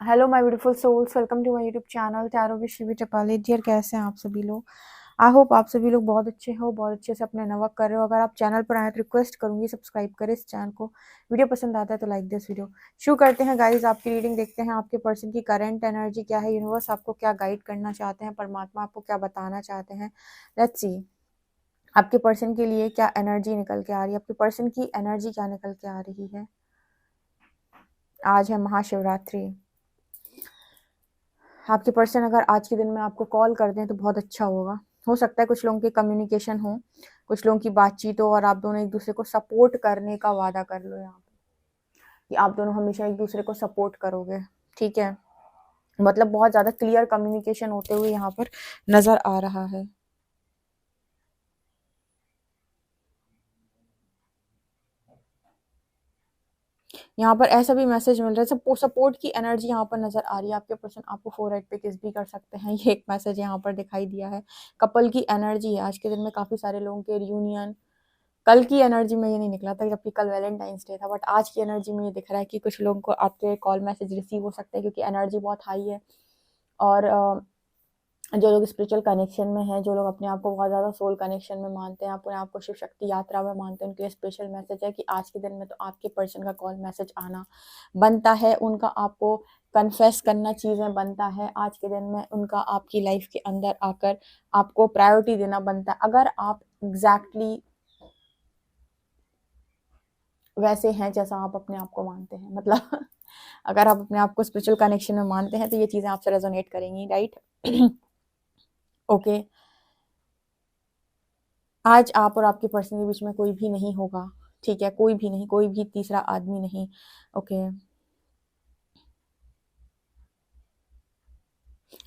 Hello my beautiful souls, welcome to my YouTube channel tarot with Shivi Tapale. Dear, कैसे हैं आप सभी लोग? आई होप आप सभी लोग बहुत अच्छे हो, बहुत अच्छे से अपने वर्क कर रहे हो। अगर आप चैनल पर आए तो रिक्वेस्ट करूंगी सब्सक्राइब करें इस चैनल को। वीडियो पसंद आता है तो लाइक दिस वीडियो। शुरू करते हैं गाइज, आपकी रीडिंग देखते हैं। आपके पर्सन की करंट एनर्जी क्या है, यूनिवर्स आपको क्या गाइड करना चाहते हैं, परमात्मा आपको क्या बताना चाहते हैं। लेट्स सी आपके पर्सन के लिए क्या एनर्जी निकल के आ रही है, आपके पर्सन की एनर्जी क्या निकल के आ रही है। आज है महाशिवरात्रि। आपके पर्सन अगर आज के दिन में आपको कॉल कर दें तो बहुत अच्छा होगा। हो सकता है कुछ लोगों के कम्युनिकेशन हो, कुछ लोगों की बातचीत हो और आप दोनों एक दूसरे को सपोर्ट करने का वादा कर लो यहाँ पे कि आप दोनों हमेशा एक दूसरे को सपोर्ट करोगे। ठीक है, मतलब बहुत ज़्यादा क्लियर कम्युनिकेशन होते हुए यहाँ पर नज़र आ रहा है। यहाँ पर ऐसा भी मैसेज मिल रहा है, सपोर्ट की एनर्जी यहाँ पर नजर आ रही है। आपके पर्सन आपको फोरहेड पे किस भी कर सकते हैं, ये एक मैसेज यहाँ पर दिखाई दिया है। कपल की एनर्जी है आज के दिन में, काफी सारे लोगों के रियूनियन। कल की एनर्जी में ये नहीं निकला था जबकि कल वैलेंटाइंस डे था, बट आज की एनर्जी में ये दिख रहा है कि कुछ लोगों को आपके कॉल मैसेज रिसीव हो सकते हैं क्योंकि एनर्जी बहुत हाई है। और जो लोग स्पिरिचुअल कनेक्शन में हैं, जो लोग अपने आप को बहुत ज़्यादा सोल कनेक्शन में मानते हैं, अपने आप को शिव शक्ति यात्रा में मानते हैं, उनके लिए स्पेशल मैसेज है कि आज के दिन में तो आपके पर्सन का कॉल मैसेज आना बनता है। उनका आपको कन्फेस करना चीज़ें बनता है आज के दिन में, उनका आपकी लाइफ के अंदर आकर आपको प्रायोरिटी देना बनता है। अगर आप एग्जैक्टली वैसे हैं जैसा आप अपने आप को मानते हैं, मतलब अगर आप अपने आप को स्पिरिचुअल कनेक्शन में मानते हैं तो ये चीज़ें आपसे रेजोनेट करेंगी, राइट? ओके आज आप और आपके पर्सन के बीच में कोई भी नहीं होगा। ठीक है, कोई भी नहीं, कोई भी तीसरा आदमी नहीं। ओके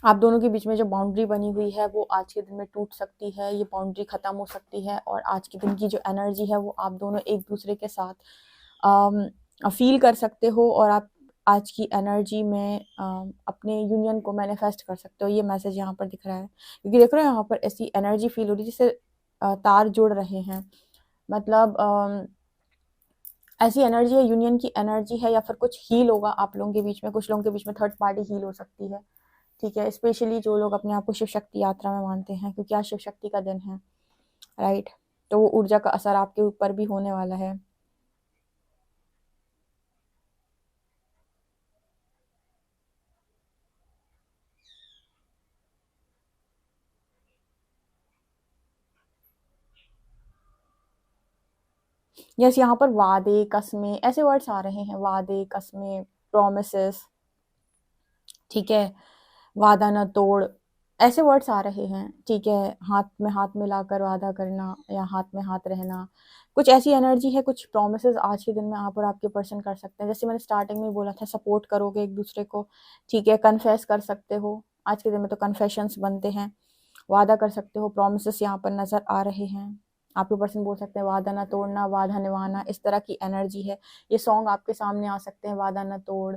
आप दोनों के बीच में जो बाउंड्री बनी हुई है वो आज के दिन में टूट सकती है, ये बाउंड्री खत्म हो सकती है। और आज के दिन की जो एनर्जी है वो आप दोनों एक दूसरे के साथ फील कर सकते हो और आप आज की एनर्जी में अपने यूनियन को मैनिफेस्ट कर सकते हो। ये मैसेज यहाँ पर दिख रहा है क्योंकि देख रहे हो यहाँ पर ऐसी एनर्जी फील हो रही है जिससे तार जुड़ रहे हैं। मतलब ऐसी एनर्जी है, यूनियन की एनर्जी है, या फिर कुछ हील होगा आप लोगों के बीच में। कुछ लोगों के बीच में थर्ड पार्टी हील हो सकती है। ठीक है, स्पेशली जो लोग अपने आप को शिव शक्ति यात्रा में मानते हैं क्योंकि आज शिव शक्ति का दिन है, राइट? तो वो ऊर्जा का असर आपके ऊपर भी होने वाला है। यस, यहाँ पर वादे कस्में ऐसे वर्ड्स आ रहे हैं, वादे कस्में प्रोमिसेस। ठीक है, वादा न तोड़, ऐसे वर्ड्स आ रहे हैं। ठीक है, हाथ में लाकर वादा करना या हाथ में हाथ रहना, कुछ ऐसी एनर्जी है। कुछ प्रोमिसेस आज के दिन में आप और आपके पर्सन कर सकते हैं। जैसे मैंने स्टार्टिंग में बोला था, सपोर्ट करोगे एक दूसरे को। ठीक है, कन्फेस कर सकते हो आज के दिन में, तो कन्फेशंस बनते हैं। वादा कर सकते हो, प्रोमिसेस यहाँ पर नजर आ रहे हैं। आपके पर्सन बोल सकते हैं वादा न तोड़ना, वादा निभाना, इस तरह की एनर्जी है। ये सॉन्ग आपके सामने आ सकते हैं, वादा न तोड़,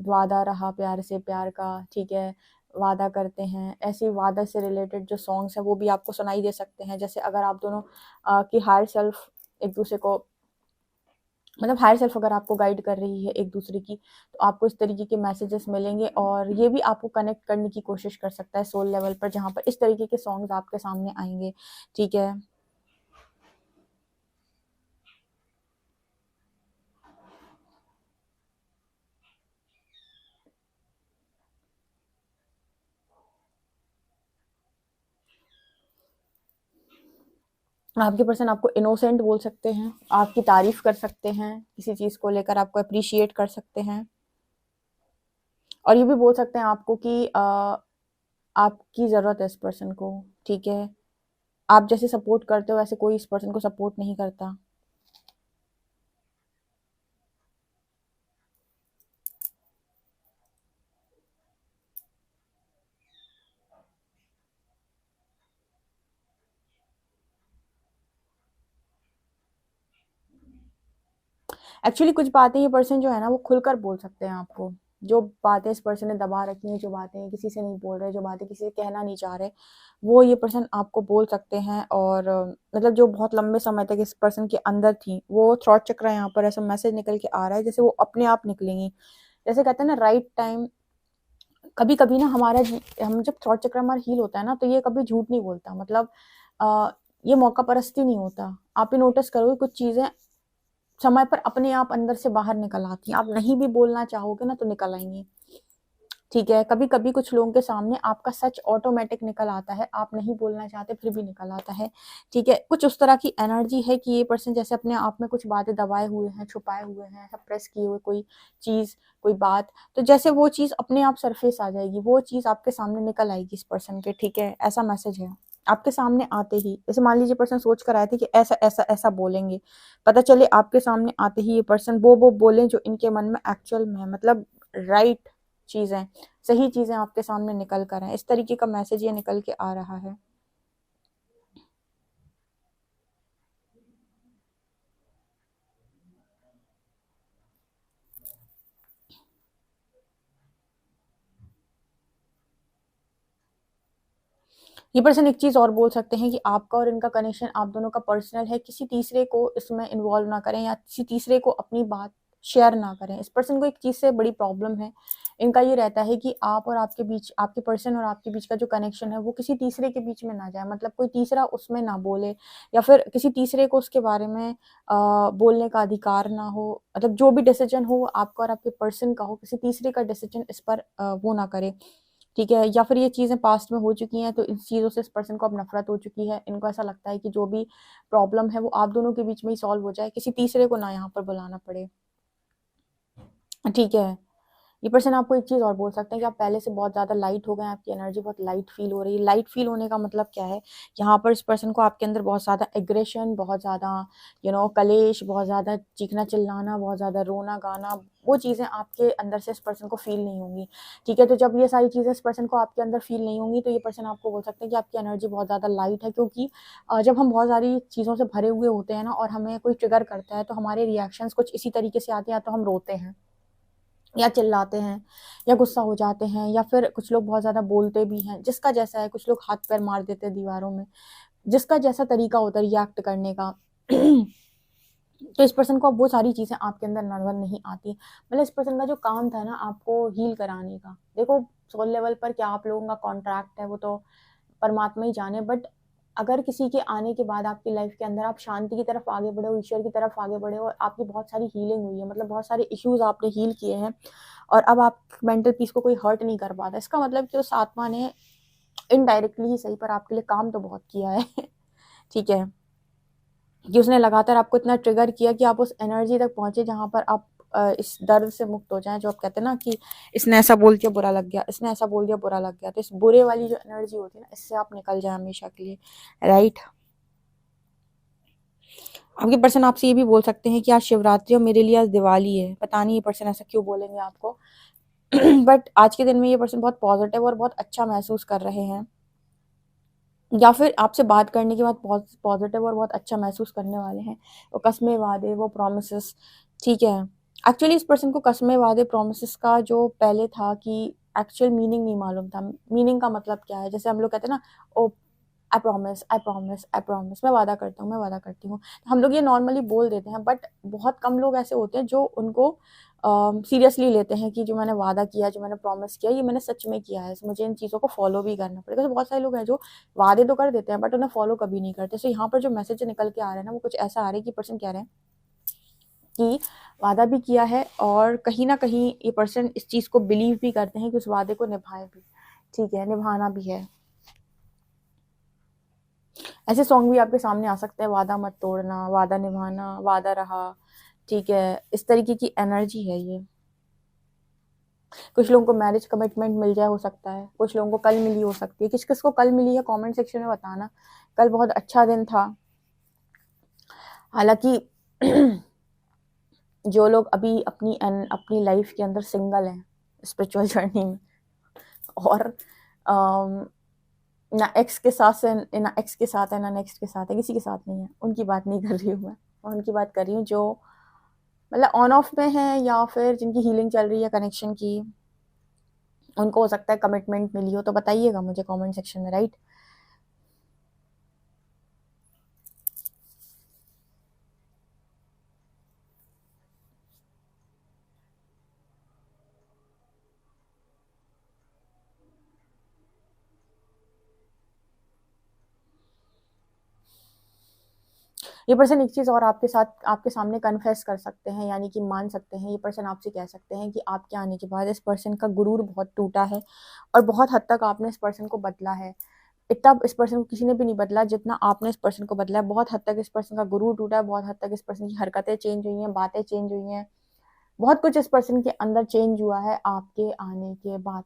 वादा रहा प्यार से प्यार का। ठीक है, वादा करते हैं, ऐसे वादा से रिलेटेड जो सॉन्ग्स हैं वो भी आपको सुनाई दे सकते हैं। जैसे अगर आप दोनों की हायर सेल्फ एक दूसरे को, मतलब हायर सेल्फ अगर आपको गाइड कर रही है एक दूसरे की, तो आपको इस तरीके के मैसेजेस मिलेंगे और ये भी आपको कनेक्ट करने की कोशिश कर सकता है सोल लेवल पर, जहाँ पर इस तरीके के सॉन्ग्स आपके सामने आएंगे। ठीक है, आपके पर्सन आपको इनोसेंट बोल सकते हैं, आपकी तारीफ कर सकते हैं, किसी चीज़ को लेकर आपको अप्रिशिएट कर सकते हैं। और ये भी बोल सकते हैं आपको कि आपकी ज़रूरत है इस पर्सन को। ठीक है, आप जैसे सपोर्ट करते हो वैसे कोई इस पर्सन को सपोर्ट नहीं करता। एक्चुअली कुछ बातें ये पर्सन जो है ना वो खुलकर बोल सकते हैं आपको। जो बातें इस पर्सन ने दबा रखी हैं, जो बातें किसी से नहीं बोल रहे, जो बातें किसी से कहना नहीं चाह रहे, वो ये पर्सन आपको बोल सकते हैं। और मतलब जो बहुत लंबे समय तक इस पर्सन के अंदर थी वो थ्रॉट चक्र, यहाँ पर ऐसा मैसेज निकल के आ रहा है जैसे वो अपने आप निकलेंगी। जैसे कहते हैं ना राइट टाइम, कभी कभी ना हम जब थ्रॉट चक्र हमारा हील होता है ना, तो ये कभी झूठ नहीं बोलता, मतलब ये मौका परस्ती नहीं होता। आप ही नोटिस करोगे कुछ चीजें समय पर अपने आप अंदर से बाहर निकल आती हैं, आप नहीं भी बोलना चाहोगे ना तो निकल आएंगी। ठीक है, कभी कभी कुछ लोगों के सामने आपका सच ऑटोमेटिक निकल आता है, आप नहीं बोलना चाहते फिर भी निकल आता है। ठीक है, कुछ उस तरह की एनर्जी है कि ये पर्सन जैसे अपने आप में कुछ बातें दबाए हुए हैं, छुपाए हुए हैं, सप्रेस किए हुए कोई चीज, कोई बात, तो जैसे वो चीज अपने आप सरफेस आ जाएगी, वो चीज आपके सामने निकल आएगी इस पर्सन के। ठीक है, ऐसा मैसेज है आपके सामने आते ही। जैसे मान लीजिए पर्सन सोच कर आए थे कि ऐसा ऐसा ऐसा बोलेंगे, पता चले आपके सामने आते ही ये पर्सन वो बोले जो इनके मन में एक्चुअल में है, मतलब राइट चीजें, सही चीजें आपके सामने निकल कर आए, इस तरीके का मैसेज ये निकल के आ रहा है। ये पर्सन एक चीज और बोल सकते हैं कि आपका और इनका कनेक्शन आप दोनों का पर्सनल है, किसी तीसरे को इसमें इन्वॉल्व ना करें या किसी तीसरे को अपनी बात शेयर ना करें। इस पर्सन को एक चीज से बड़ी प्रॉब्लम है, इनका ये रहता है कि आप और आपके बीच, आपके पर्सन और आपके बीच का जो कनेक्शन है वो किसी तीसरे के बीच में ना जाए, मतलब कोई तीसरा उसमें ना बोले या फिर किसी तीसरे को उसके बारे में बोलने का अधिकार ना हो, मतलब जो भी डिसीजन हो वो आपका और आपके पर्सन का हो, किसी तीसरे का डिसीजन इस पर वो ना करे। ठीक है, या फिर ये चीज़ें पास्ट में हो चुकी हैं तो इन चीज़ों से इस पर्सन को अब नफरत हो चुकी है, इनको ऐसा लगता है कि जो भी प्रॉब्लम है वो आप दोनों के बीच में ही सॉल्व हो जाए, किसी तीसरे को ना यहाँ पर बुलाना पड़े। ठीक है, ये पर्सन आपको एक चीज़ और बोल सकते हैं कि आप पहले से बहुत ज़्यादा लाइट हो गए हैं, आपकी एनर्जी बहुत लाइट फील हो रही है। लाइट फील होने का मतलब क्या है, यहाँ पर इस पर्सन को आपके अंदर बहुत ज़्यादा एग्रेशन, बहुत ज़्यादा कलेश, बहुत ज़्यादा चीखना चिल्लाना, बहुत ज़्यादा रोना गाना, वो चीज़ें आपके अंदर से इस पर्सन को फील नहीं होंगी। ठीक है, तो जब ये सारी चीज़ें इस पर्सन को आपके अंदर फील नहीं होंगी तो ये पर्सन आपको बोल सकते हैं कि आपकी एनर्जी बहुत ज़्यादा लाइट है, क्योंकि जब हम बहुत सारी चीज़ों से भरे हुए होते हैं ना और हमें कोई ट्रिगर करता है तो हमारे रिएक्शंस कुछ इसी तरीके से आते हैं, या तो हम रोते हैं या चिल्लाते हैं या गुस्सा हो जाते हैं, या फिर कुछ लोग बहुत ज़्यादा बोलते भी हैं, जिसका जैसा है, कुछ लोग हाथ पैर मार देते हैं दीवारों में, जिसका जैसा तरीका होता है रिएक्ट करने का। तो इस पर्सन को अब वो सारी चीज़ें आपके अंदर नज़र नहीं आती, मतलब इस पर्सन का जो काम था ना आपको हील कराने का, देखो सोल लेवल पर क्या आप लोगों का कॉन्ट्रैक्ट है वो तो परमात्मा ही जाने, बट अगर किसी के आने के बाद आपकी लाइफ के अंदर आप शांति की तरफ आगे बढ़े हो, ईश्वर की तरफ आगे बढ़े हो और आपकी बहुत सारी हीलिंग हुई है, मतलब बहुत सारे इश्यूज आपने हील किए हैं और अब आप मेंटल पीस को कोई हर्ट नहीं कर पाता, इसका मतलब कि उस आत्मा ने इनडायरेक्टली ही सही पर आपके लिए काम तो बहुत किया है। ठीक है, कि उसने लगातार आपको इतना ट्रिगर किया कि आप उस एनर्जी तक पहुंचे जहां पर आप इस दर्द से मुक्त हो जाएं, जो आप कहते हैं ना कि इसने ऐसा बोल दिया बुरा लग गया, इसने ऐसा बोल दिया बुरा लग गया, तो इस बुरे वाली जो एनर्जी होती है ना, इससे आप निकल जाए हमेशा के लिए। राइट, आपके पर्सन आपसे ये भी बोल सकते हैं कि आज शिवरात्रि और मेरे लिए आज दिवाली है, पता नहीं ये पर्सन ऐसा क्यों बोलेंगे आपको। बट आज के दिन में ये पर्सन बहुत पॉजिटिव और बहुत अच्छा महसूस कर रहे हैं, या फिर आपसे बात करने के बाद बहुत पॉजिटिव और बहुत अच्छा महसूस करने वाले हैं। वो कस्में वादे, वो प्रोमिसेस। ठीक है, एक्चुअली इस पर्सन को कस्में वादे प्रोमिसेस का जो पहले था कि एक्चुअल मीनिंग नहीं मालूम था। मीनिंग का मतलब क्या है, जैसे हम लोग कहते हैं ना, oh I promise, I promise, I promise, मैं वादा करता हूँ, मैं वादा करती हूँ, तो हम लोग ये नॉर्मली बोल देते हैं, बट बहुत कम लोग ऐसे होते हैं जो उनको सीरियसली लेते हैं कि जो मैंने वादा किया, जो मैंने प्रॉमिस किया, ये मैंने सच में किया है, मुझे इन चीज़ों को फॉलो भी करना पड़ेगा। तो बहुत सारे लोग हैं जो वादे तो कर देते हैं बट उन्हें फॉलो कभी नहीं करते। सो यहाँ पर जो मैसेज निकल के आ रहे हैं ना, वो कुछ ऐसा आ रहा है कि पर्सन कह रहे हैं कि वादा भी किया है और कहीं ना कहीं ये पर्सन इस चीज़ को बिलीव भी करते हैं कि उस वादे को निभाए भी। ठीक है, निभाना भी है। ऐसे सॉन्ग भी आपके सामने आ सकते हैं, वादा मत तोड़ना, वादा निभाना, वादा रहा। ठीक है, इस तरीके की एनर्जी है ये। कुछ लोगों को मैरिज कमिटमेंट मिल जाए, हो सकता है, कुछ लोगों को कल मिली हो सकती है। किस किस को कल मिली है कमेंट सेक्शन में बताना। कल बहुत अच्छा दिन था। हालांकि जो लोग अभी अपनी लाइफ के अंदर सिंगल हैं स्पिरिचुअल जर्नी में, और ना एक्स के साथ से, ना एक्स के साथ है, ना नेक्स्ट के साथ है, किसी के साथ नहीं है, उनकी बात नहीं कर रही हूँ मैं उनकी बात कर रही हूँ जो मतलब ऑन ऑफ में है या फिर जिनकी हीलिंग चल रही है कनेक्शन की। उनको हो सकता है कमिटमेंट मिली हो, तो बताइएगा मुझे कमेंट सेक्शन में। राइट, ये पर्सन एक चीज़ और आपके साथ आपके सामने कन्फेस कर सकते हैं, यानी कि मान सकते हैं, ये पर्सन आपसे कह सकते हैं कि आपके आने के बाद इस पर्सन का गुरूर बहुत टूटा है और बहुत हद तक आपने इस पर्सन को बदला है। इतना इस पर्सन को किसी ने भी नहीं बदला जितना आपने इस पर्सन को बदला है। बहुत हद तक इस पर्सन का गुरूर टूटा है, बहुत हद तक इस पर्सन की हरकतें चेंज हुई हैं, बातें चेंज हुई हैं, बहुत कुछ इस पर्सन के अंदर चेंज हुआ है आपके आने के बाद।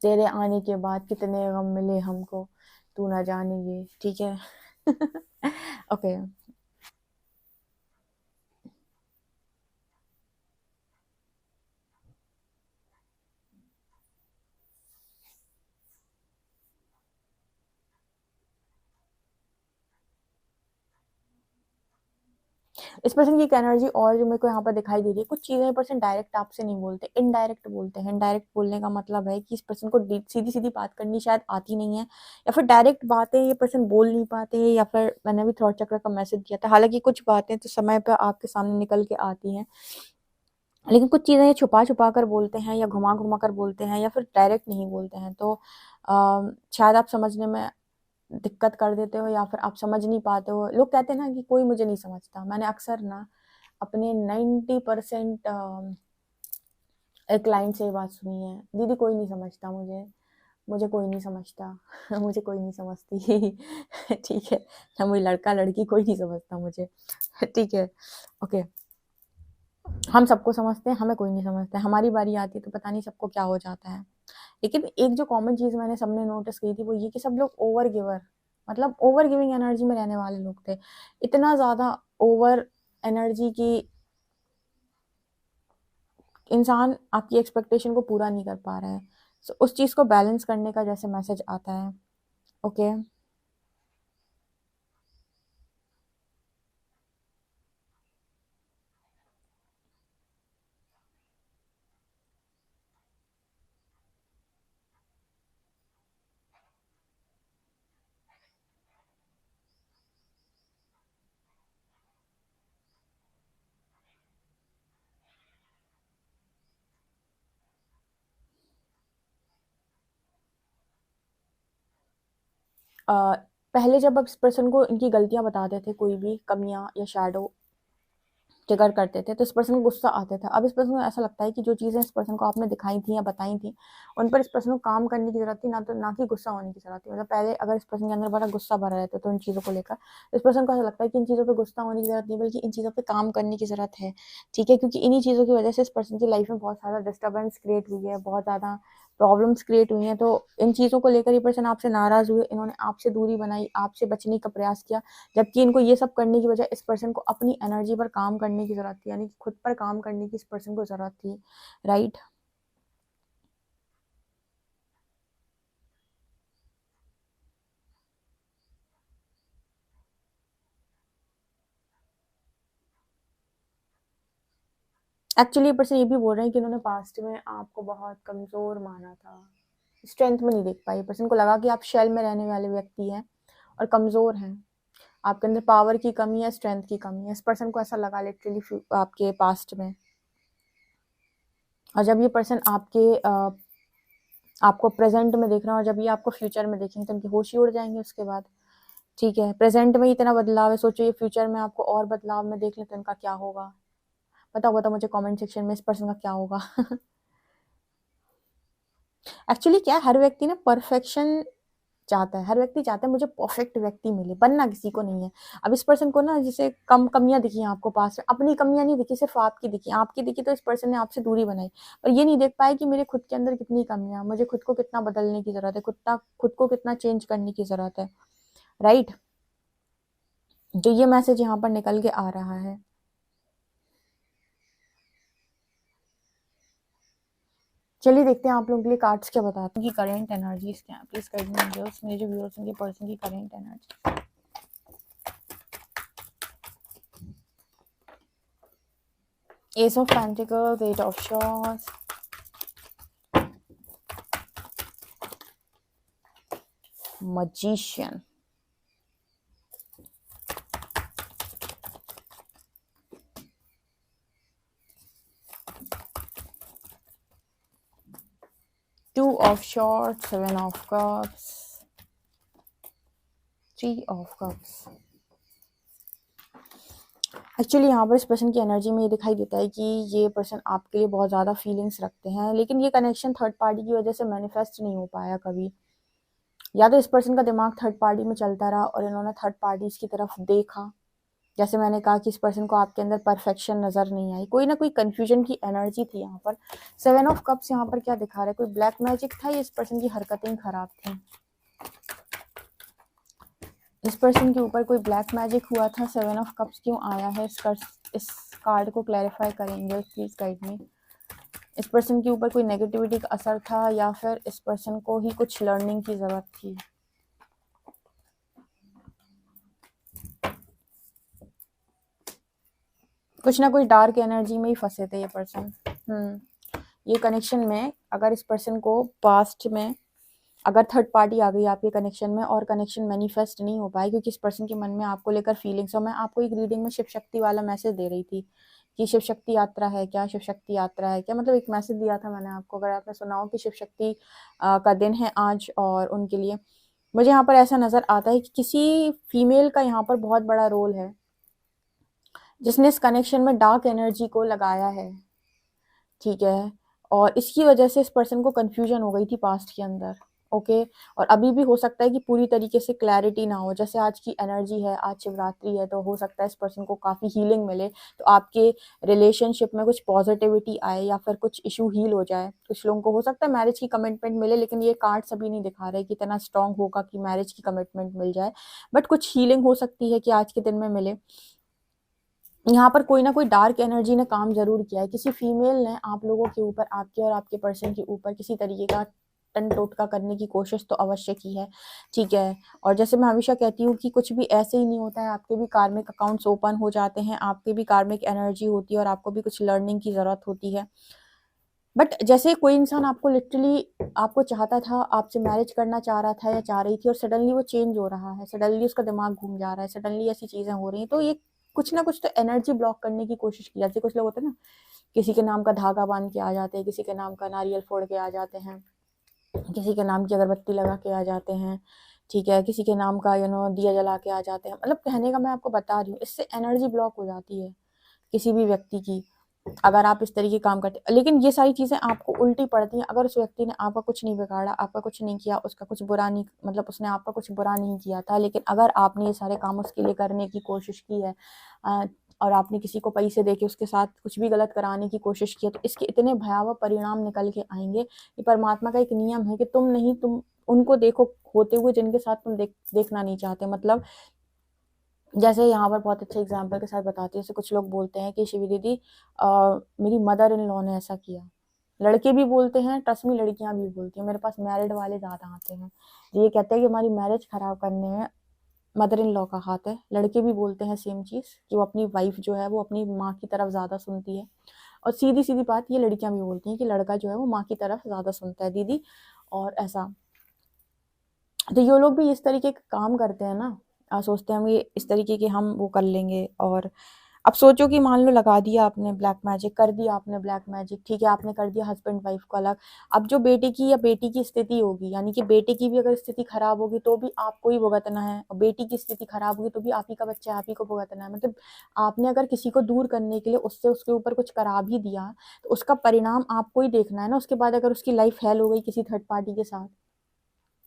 तेरे आने के बाद कितने गम मिले हमको, तू ना जाने ये, ठीक है। ओके। इस पर्सन की एक एनर्जी और जो मेरे को यहाँ पर दिखाई दे रही है, कुछ चीज़ें ये पर्सन डायरेक्ट आपसे नहीं बोलते, इनडायरेक्ट बोलते हैं। इनडायरेक्ट बोलने का मतलब है कि इस पर्सन को सीधी सीधी बात करनी शायद आती नहीं है, या फिर डायरेक्ट बातें ये पर्सन बोल नहीं पाते हैं, या फिर मैंने भी थॉट चक्र का मैसेज दिया था। हालांकि कुछ बातें तो समय पर आपके सामने निकल के आती हैं, लेकिन कुछ चीज़ें ये छुपा छुपा कर बोलते हैं, या घुमा घुमा कर बोलते हैं, या फिर डायरेक्ट नहीं बोलते हैं। तो शायद आप समझने में दिक्कत कर देते हो, या फिर आप समझ नहीं पाते हो। लोग कहते हैं ना कि कोई मुझे नहीं समझता। मैंने अक्सर ना अपने 90% क्लाइंट से ये बात सुनी है, दीदी कोई नहीं समझता मुझे, मुझे कोई नहीं समझता। मुझे कोई नहीं समझती। ठीक है, ना मुझे लड़का लड़की कोई नहीं समझता मुझे। ठीक है, ओके। हम सबको समझते हैं, हमें कोई नहीं समझता है। हमारी बारी आती है तो पता नहीं सबको क्या हो जाता है। लेकिन एक जो कॉमन चीज़ मैंने सबने नोटिस की थी वो ये कि सब लोग ओवर गिवर, मतलब ओवर गिविंग एनर्जी में रहने वाले लोग थे। इतना ज़्यादा ओवर एनर्जी की इंसान आपकी एक्सपेक्टेशन को पूरा नहीं कर पा रहा है। So, उस चीज़ को बैलेंस करने का जैसे मैसेज आता है। ओके। पहले जब आप इस पर्सन को इनकी गलतियां बताते थे, कोई भी कमियां या शैडो ट्रिगर करते थे, तो इस पर्सन को गुस्सा आता था। अब इस पर्सन को ऐसा लगता है कि जो चीज़ें इस पर्सन को आपने दिखाई थी या बताई थी, उन पर इस पर्सन को काम करने की ज़रूरत थी, ना कि गुस्सा होने की ज़रूरत थी। मतलब पहले अगर इस पर्सन के अंदर बड़ा गुस्सा भरा रहता तो इन चीज़ों को लेकर, इस पर्सन को ऐसा लगता है कि इन चीज़ों पर गुस्सा होने की ज़रूरत नहीं, बल्कि इन चीज़ों पर काम करने की ज़रूरत है। ठीक है, क्योंकि इन्हीं चीज़ों की वजह से इस पर्सन की लाइफ में बहुत ज़्यादा डिस्टर्बेंस क्रिएट हुई है, बहुत ज़्यादा प्रॉब्लम्स क्रिएट हुई हैं। तो इन चीज़ों को लेकर ये पर्सन आपसे नाराज़ हुए, इन्होंने आपसे दूरी बनाई, आपसे बचने का प्रयास किया। जबकि इनको ये सब करने की बजाय इस पर्सन को अपनी एनर्जी पर काम करने की ज़रूरत थी, यानी कि खुद पर काम करने की इस पर्सन को ज़रूरत थी, राइट? एक्चुअली ये पर्सन ये भी बोल रहे हैं कि इन्होंने पास्ट में आपको बहुत कमज़ोर माना था, स्ट्रेंथ में नहीं देख पाई। पर्सन को लगा कि आप शेल में रहने वाले व्यक्ति हैं और कमज़ोर हैं, आपके अंदर पावर की कमी है, स्ट्रेंथ की कमी है। इस पर्सन को ऐसा लगा लिटरली आपके पास्ट में। और जब ये पर्सन आपको प्रेजेंट में देख रहा है, और जब ये आपको फ्यूचर में देखेंगे तो उनकी होश ही उड़ जाएंगे उसके बाद। ठीक है, प्रेजेंट में इतना बदलाव है, सोचो ये फ्यूचर में आपको और बदलाव में देख ले तो इनका क्या होगा। बताओ बताओ मुझे कमेंट सेक्शन में इस पर्सन का क्या होगा। एक्चुअली क्या है, हर व्यक्ति ना परफेक्शन चाहता है, हर व्यक्ति चाहता है मुझे परफेक्ट व्यक्ति मिले, बनना किसी को नहीं है। अब इस पर्सन को ना जैसे कम कमियां दिखी आपको पास में, अपनी कमियां नहीं दिखी, सिर्फ आपकी दिखी तो इस पर्सन ने आपसे दूरी बनाई। पर ये नहीं देख पाए कि मेरे खुद के अंदर कितनी कमियां, मुझे खुद को कितना बदलने की जरूरत है, खुद को कितना चेंज करने की जरूरत है, राइट? जो ये मैसेज यहाँ पर निकल के आ रहा है। चलिए देखते हैं आप लोगों के लिए कार्ड्स क्या बताते हैं कि करेंट एनर्जीज क्या है। प्लीज कर दीजिए मेरे जो व्यूअर्स हैं, पर्सन की current energy. Ace of pentacles, eight of swords, magician, two of swords, seven of cups, three of cups, actually यहाँ पर इस पर्सन की एनर्जी में ये दिखाई देता है कि ये पर्सन आपके लिए बहुत ज़्यादा फीलिंग्स रखते हैं, लेकिन ये कनेक्शन थर्ड पार्टी की वजह से मैनिफेस्ट नहीं हो पाया कभी। या तो इस पर्सन का दिमाग थर्ड पार्टी में चलता रहा और इन्होंने थर्ड पार्टीज की तरफ देखा। जैसे मैंने कहा कि इस पर्सन को आपके अंदर परफेक्शन नजर नहीं आई, कोई ना कोई कंफ्यूजन की एनर्जी थी यहाँ पर। 7 ऑफ कप्स यहाँ पर क्या दिखा रहा है, कोई ब्लैक मैजिक था या इस पर्सन की हरकतें खराब थी। इस पर्सन के ऊपर कोई ब्लैक मैजिक हुआ था। 7 ऑफ कप्स क्यों आया है, इस कार्ड को क्लैरिफाई करेंगे प्लीज गाइड में। इस पर्सन के ऊपर कोई नेगेटिविटी का असर था या फिर इस पर्सन को ही कुछ लर्निंग की जरूरत थी। कुछ ना कुछ डार्क एनर्जी में ही फंसे थे ये पर्सन। ये कनेक्शन में अगर इस पर्सन को पास्ट में अगर थर्ड पार्टी आ गई आपके कनेक्शन में और कनेक्शन मैनिफेस्ट नहीं हो पाए, क्योंकि इस पर्सन के मन में आपको लेकर फीलिंग्स, और मैं आपको एक रीडिंग में शिव शक्ति वाला मैसेज दे रही थी कि शिव शक्ति यात्रा है क्या, शिव शक्ति यात्रा है क्या, मतलब एक मैसेज दिया था मैंने आपको, अगर आपने सुना हो कि शिव शक्ति का दिन है आज और उनके लिए। मुझे यहाँ पर ऐसा नजर आता है कि किसी फीमेल का यहाँ पर बहुत बड़ा रोल है जिसने इस कनेक्शन में डार्क एनर्जी को लगाया है, ठीक है। और इसकी वजह से इस पर्सन को कंफ्यूजन हो गई थी पास्ट के अंदर, ओके। और अभी भी हो सकता है कि पूरी तरीके से क्लैरिटी ना हो। जैसे आज की एनर्जी है, आज शिवरात्रि है, तो हो सकता है इस पर्सन को काफ़ी हीलिंग मिले, तो आपके रिलेशनशिप में कुछ पॉजिटिविटी आए या फिर कुछ इशू हील हो जाए। कुछ लोगों को हो सकता है मैरिज की कमिटमेंट मिले, लेकिन ये कार्ड सभी नहीं दिखा रहे कि इतना स्ट्रांग होगा कि मैरिज की कमिटमेंट मिल जाए, बट कुछ हीलिंग हो सकती है कि आज के दिन में मिले। यहाँ पर कोई ना कोई डार्क एनर्जी ने काम जरूर किया है, किसी फीमेल ने आप लोगों के ऊपर, आपके और आपके पर्सन के ऊपर किसी तरीके का टन टोटका करने की कोशिश तो अवश्य की है, ठीक है। और जैसे मैं हमेशा कहती हूँ कि कुछ भी ऐसे ही नहीं होता है, आपके भी कार्मिक अकाउंट्स ओपन हो जाते हैं, आपके भी कार्मिक एनर्जी होती है और आपको भी कुछ लर्निंग की जरूरत होती है। बट जैसे कोई इंसान आपको लिटरली आपको चाहता था, आपसे मैरिज करना चाह रहा था या चाह रही थी, और सडनली वो चेंज हो रहा है, सडनली उसका दिमाग घूम जा रहा है, सडनली ऐसी चीजें हो रही हैं, तो ये कुछ ना कुछ तो एनर्जी ब्लॉक करने की कोशिश की जाती है। कुछ लोग होते हैं ना, किसी के नाम का धागा बांध के आ जाते हैं, किसी के नाम का नारियल फोड़ के आ जाते हैं, किसी के नाम की अगरबत्ती लगा के आ जाते हैं, ठीक है, किसी के नाम का दिया जला के आ जाते हैं। मतलब कहने का मैं आपको बता रही हूँ, इससे एनर्जी ब्लॉक हो जाती है किसी भी व्यक्ति की, अगर आप इस तरीके काम करते। लेकिन ये सारी चीजें आपको उल्टी पड़ती हैं अगर उस व्यक्ति ने आपका कुछ नहीं बिगाड़ा, आपका कुछ नहीं किया, उसका कुछ बुरा नहीं, मतलब उसने आपका कुछ बुरा नहीं किया था, लेकिन अगर आपने ये सारे काम उसके लिए करने की कोशिश की है और आपने किसी को पैसे देके उसके साथ कुछ भी गलत कराने की कोशिश की है, तो इसके इतने भयावह परिणाम निकल के आएंगे। ये परमात्मा का एक नियम है कि तुम उनको देखो होते हुए जिनके साथ तुम देखना नहीं चाहते। मतलब जैसे यहाँ पर बहुत अच्छे एग्जाम्पल के साथ बताती है, जैसे कुछ लोग बोलते हैं कि शिवी दीदी मेरी मदर इन लॉ ने ऐसा किया। लड़के भी बोलते हैं, ट्रस्ट में लड़कियां भी बोलती हैं, मेरे पास मैरिड वाले ज्यादा आते हैं, ये कहते हैं कि हमारी मैरिज खराब करने में मदर इन लॉ का हाथ है। लड़के भी बोलते हैं सेम चीज कि वो अपनी वाइफ जो है वो अपनी माँ की तरफ ज्यादा सुनती है। और सीधी सीधी बात ये लड़कियां भी बोलती हैं कि लड़का जो है वो माँ की तरफ ज्यादा सुनता है दीदी, और ऐसा। तो ये लोग भी इस तरीके का काम करते हैं ना, सोचते हैं कि इस तरीके के हम वो कर लेंगे। और अब सोचो कि मान लो लगा दिया आपने ब्लैक मैजिक, कर दिया आपने ब्लैक मैजिक, ठीक है, आपने कर दिया हस्बैंड वाइफ को अलग। अब जो बेटे की या बेटी की स्थिति होगी, यानी कि बेटे की भी अगर स्थिति खराब होगी तो भी आपको ही भुगतना है, और बेटी की स्थिति खराब होगी तो भी आप ही का बच्चा आप ही को भुगतना है। मतलब आपने अगर किसी को दूर करने के लिए उससे उसके ऊपर कुछ करा भी दिया, तो उसका परिणाम आपको ही देखना है ना। उसके बाद अगर उसकी लाइफ हेल हो गई किसी थर्ड पार्टी के साथ,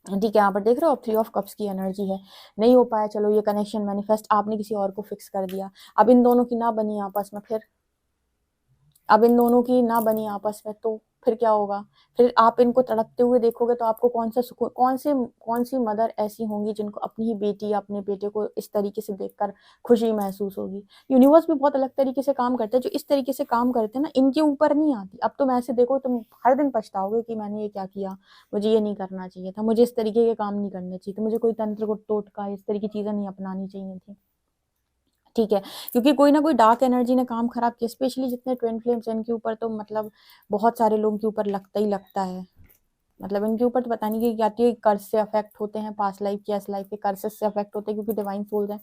ठीक है। यहाँ पर देख रहे हो, 3 ऑफ कप्स की एनर्जी है, नहीं हो पाया, चलो ये कनेक्शन मैनिफेस्ट, आपने किसी और को फिक्स कर दिया। अब इन दोनों की ना बनी आपस में, फिर अब इन दोनों की ना बनी आपस में, तो फिर क्या होगा? फिर आप इनको तड़पते हुए देखोगे तो आपको कौन सा सुकून, कौन सी मदर ऐसी होंगी जिनको अपनी ही बेटी या अपने बेटे को इस तरीके से देखकर खुशी महसूस होगी। यूनिवर्स भी बहुत अलग तरीके से काम करता है, जो इस तरीके से काम करते हैं ना इनके ऊपर नहीं आती। अब तुम ऐसे देखो, तुम हर दिन पछताओगे कि मैंने ये क्या किया, मुझे ये नहीं करना चाहिए था, मुझे इस तरीके के काम नहीं करने चाहिए थे, मुझे कोई तंत्र को टोटका इस तरह की चीजें नहीं अपनानी चाहिए थी, ठीक है। क्योंकि कोई ना कोई डार्क एनर्जी ने काम खराब किया, स्पेशली जितने ट्विन फ्लेम्स हैं इनके ऊपर तो मतलब बहुत सारे लोगों के ऊपर लगता ही लगता है। मतलब इनके ऊपर तो पता नहीं कि क्या कर्ज से अफेक्ट होते हैं, पास्ट लाइफ की इस लाइफ के कर्सेस से अफेक्ट होते हैं, क्योंकि डिवाइन सोल्स हैं।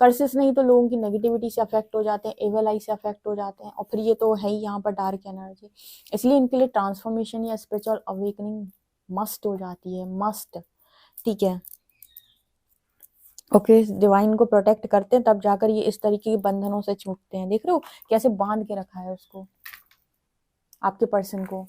कर्सेस नहीं तो लोगों की नेगेटिविटी से अफेक्ट हो जाते हैं, एवल आई से अफेक्ट हो जाते हैं, और फिर ये तो है ही यहाँ पर डार्क एनर्जी। इसलिए इनके लिए ट्रांसफॉर्मेशन या स्पिरिचुअल अवेकनिंग मस्ट हो जाती है, मस्ट, ठीक है। ओके, डिवाइन को प्रोटेक्ट करते हैं, तब जाकर ये इस तरीके के बंधनों से छूटते हैं। देख रहे हो कैसे बांध के रखा है उसको, आपके पर्सन को,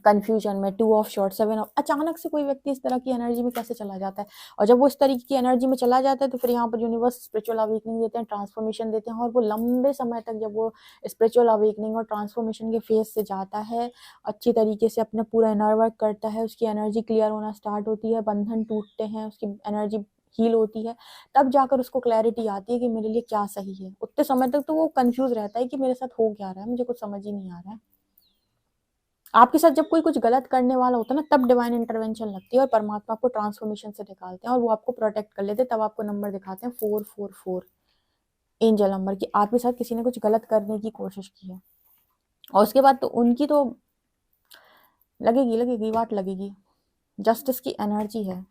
कंफ्यूजन में। 2 ऑफ शॉर्ट, 7 ऑफ, अचानक से कोई व्यक्ति इस तरह की एनर्जी में कैसे चला जाता है, और जब वो इस तरीके की एनर्जी में चला जाता है तो फिर यहाँ पर यूनिवर्स स्पिरिचुअल अवेकनिंग देते हैं, ट्रांसफॉर्मेशन देते हैं, और वो लंबे समय तक जब वो स्पिरिचुअल अवेकनिंग और ट्रांसफॉर्मेशन के फेज से जाता है, अच्छी तरीके से अपना पूरा इनर वर्क करता है, उसकी एनर्जी क्लियर होना स्टार्ट होती है, बंधन टूटते हैं, उसकी एनर्जी हील होती है, तब जाकर उसको क्लैरिटी आती है कि मेरे लिए क्या सही है। उतने समय तक तो वो कंफ्यूज रहता है कि मेरे साथ हो क्या रहा है, मुझे कुछ समझ ही नहीं आ रहा है। आपके साथ जब कोई कुछ गलत करने वाला होता है ना, तब डिवाइन इंटरवेंशन लगती है और परमात्मा आपको ट्रांसफॉर्मेशन से निकालते हैं और वो आपको प्रोटेक्ट कर लेते हैं। तब आपको नंबर दिखाते हैं 444, एंजल नंबर, की आपके साथ किसी ने कुछ गलत करने की कोशिश की है, और उसके बाद तो उनकी तो लगेगी वाट लगेगी। जस्टिस की एनर्जी है।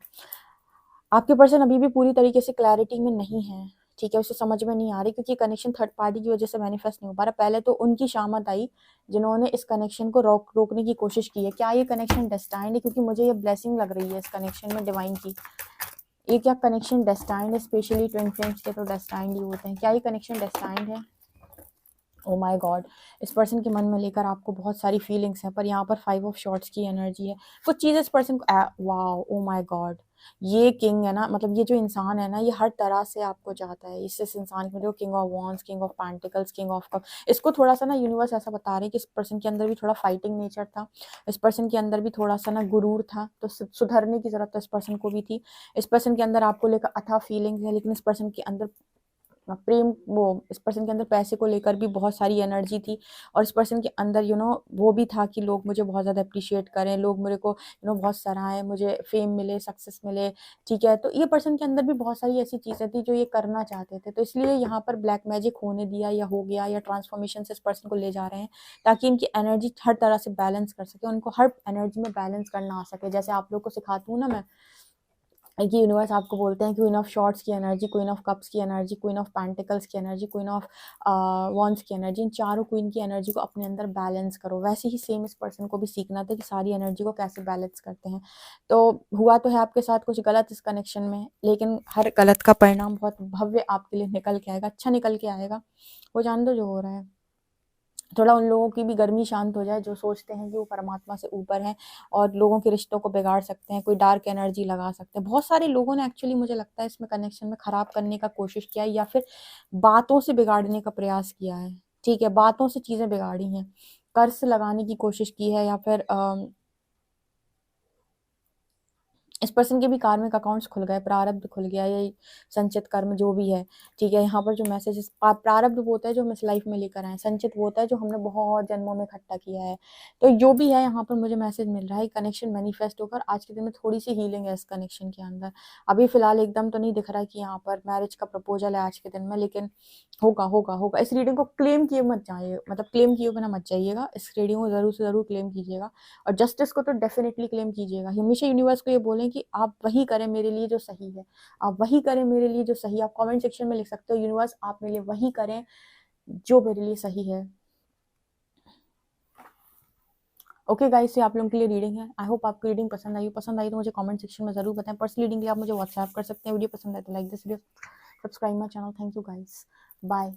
आपके पर्सन अभी भी पूरी तरीके से क्लैरिटी में नहीं है, ठीक है, उसे समझ में नहीं आ रही, क्योंकि कनेक्शन थर्ड पार्टी की वजह से मैनिफेस्ट नहीं हो पा रहा। पहले तो उनकी शामत आई जिन्होंने इस कनेक्शन को रोकने की कोशिश की है। क्या ये कनेक्शन डेस्टाइंड है? क्योंकि मुझे ये ब्लेसिंग लग रही है इस कनेक्शन में डिवाइन की। ये क्या कनेक्शन डेस्टाइंड है? स्पेशली ट्विन फ्लेम्स के तो डेस्टाइंड ही होते हैं। क्या ये कनेक्शन डेस्टाइंड है? ओ माय गॉड, इस पर्सन के मन में लेकर आपको बहुत सारी फीलिंग्स हैं, पर यहाँ पर 5 ऑफ शॉर्ट्स की एनर्जी है। कुछ चीज़ इस पर्सन को, वाओ, ओ माय गॉड, ये किंग है ना, मतलब ये जो इंसान है ना, ये हर तरह से आपको चाहता है। इस इंसान में जो king of wands, king of pentacles, king of cup, इसको थोड़ा सा ना यूनिवर्स ऐसा बता रहे हैं कि इस पर्सन के अंदर भी थोड़ा फाइटिंग नेचर था, इस पर्सन के अंदर भी थोड़ा सा ना गुरूर था, तो सुधरने की जरूरत तो इस पर्सन को भी थी। इस पर्सन के अंदर आपको लेकर अथाह फीलिंग्स है, लेकिन इस पर्सन के अंदर प्रेम, वो इस पर्सन के अंदर पैसे को लेकर भी बहुत सारी एनर्जी थी, और इस पर्सन के अंदर वो भी था कि लोग मुझे बहुत ज़्यादा अप्रिशिएट करें, लोग मेरे को बहुत सराहें, मुझे फेम मिले, सक्सेस मिले, ठीक है। तो ये पर्सन के अंदर भी बहुत सारी ऐसी चीज़ें थी जो ये करना चाहते थे, तो इसलिए यहाँ पर ब्लैक मैजिक होने दिया या हो गया, या ट्रांसफॉर्मेशन से इस पर्सन को ले जा रहे हैं ताकि इनकी एनर्जी हर तरह से बैलेंस कर सके, उनको हर एनर्जी में बैलेंस करना आ सके। जैसे आप लोग को सिखाती हूँ ना मैं, कि यूनिवर्स आपको बोलते हैं क्वीन ऑफ शॉर्ट्स की एनर्जी, क्वीन ऑफ कप्स की एनर्जी, क्वीन ऑफ पेंटिकल्स की एनर्जी, क्वीन ऑफ वॉन्ड्स की एनर्जी, इन चारों क्वीन की एनर्जी को अपने अंदर बैलेंस करो। वैसे ही सेम इस पर्सन को भी सीखना था कि सारी एनर्जी को कैसे बैलेंस करते हैं। तो हुआ तो है आपके साथ कुछ गलत इस कनेक्शन में, लेकिन हर गलत का परिणाम बहुत भव्य आपके लिए निकल के आएगा, अच्छा निकल के आएगा। वो जान दो जो हो रहा है, थोड़ा उन लोगों की भी गर्मी शांत हो जाए जो सोचते हैं कि वो परमात्मा से ऊपर हैं और लोगों के रिश्तों को बिगाड़ सकते हैं, कोई डार्क एनर्जी लगा सकते हैं। बहुत सारे लोगों ने एक्चुअली मुझे लगता है इसमें कनेक्शन में खराब करने का कोशिश किया है, या फिर बातों से बिगाड़ने का प्रयास किया है, ठीक है, बातों से चीजें बिगाड़ी हैं, कर्ज लगाने की कोशिश की है, या फिर इस पर्सन के भी कार्मिक अकाउंट्स खुल गए, प्रारब्ध खुल गया, या संचित कर्म जो भी है, ठीक है। यहाँ पर जो मैसेजेस, प्रारब्ध वो होता है जो हम इस लाइफ में लेकर आए, संचित वो होता है जो हमने बहुत जन्मों में इकट्ठा किया है। तो जो भी है यहाँ पर मुझे मैसेज मिल रहा है, कनेक्शन मैनिफेस्ट होकर आज के दिन में थोड़ी सी हीलिंग है इस कनेक्शन के अंदर। अभी फिलहाल एकदम तो नहीं दिख रहा है कि यहाँ पर मैरिज का प्रपोजल है आज के दिन में, लेकिन होगा होगा होगा। इस रीडिंग को क्लेम किए मत जाइए, मतलब क्लेम किए बिना मत जाइएगा, इस रीडिंग को जरूर से जरूर क्लेम कीजिएगा, और जस्टिस को तो डेफिनेटली क्लेम कीजिएगा। हमेशा यूनिवर्स को ये बोलें कि आप वही करें मेरे लिए जो सही है, आप वही करें मेरे लिए जो सही है। आप कमेंट सेक्शन में लिख सकते हो, यूनिवर्स आप मेरे लिए वही करें जो मेरे लिए सही है। ओके गाइस, ये आप लोगों के लिए रीडिंग है। आई होप आपको रीडिंग पसंद आई तो मुझे कमेंट सेक्शन में जरूर बताएं। पर्सनल रीडिंग के लिए आप मुझे व्हाट्सएप कर सकते हैं। वीडियो पसंद आए तो like this video, subscribe my channel. Thank you guys, bye.